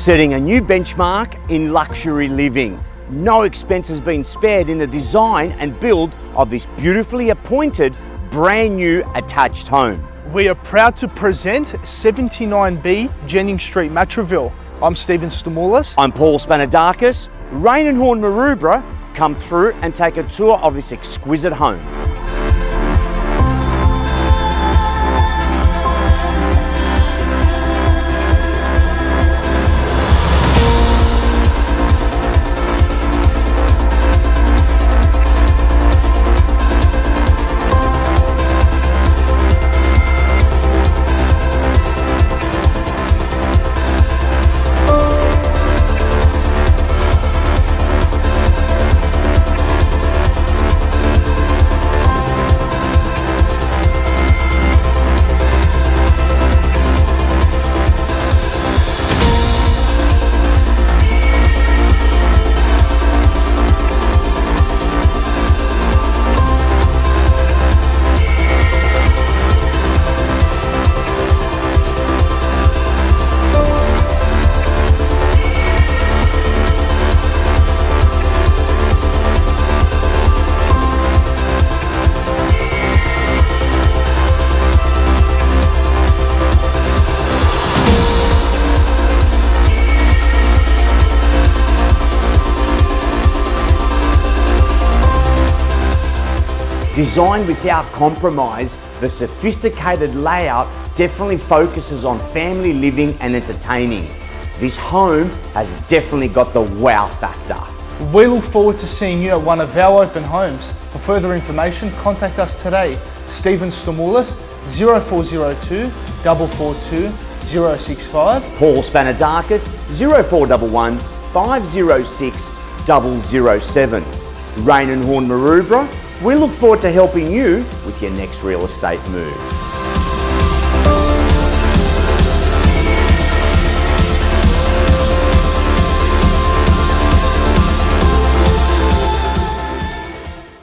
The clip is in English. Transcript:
Setting a new benchmark in luxury living. No expense has been spared in the design and build of this beautifully appointed, brand new attached home. We are proud to present 79B Jennings Street, Matraville. I'm Stephen Stamoulis. I'm Paul Spanadakis. Rain and Horn Maroubra, come through and take a tour of this exquisite home. Designed without compromise, the sophisticated layout definitely focuses on family living and entertaining. This home has definitely got the wow factor. We look forward to seeing you at one of our open homes. For further information, contact us today. Stephen Stamoulis, 0402 442 065. Paul Spanadakis, 0411 506 007. Rain and Horn Maroubra, we look forward to helping you with your next real estate move.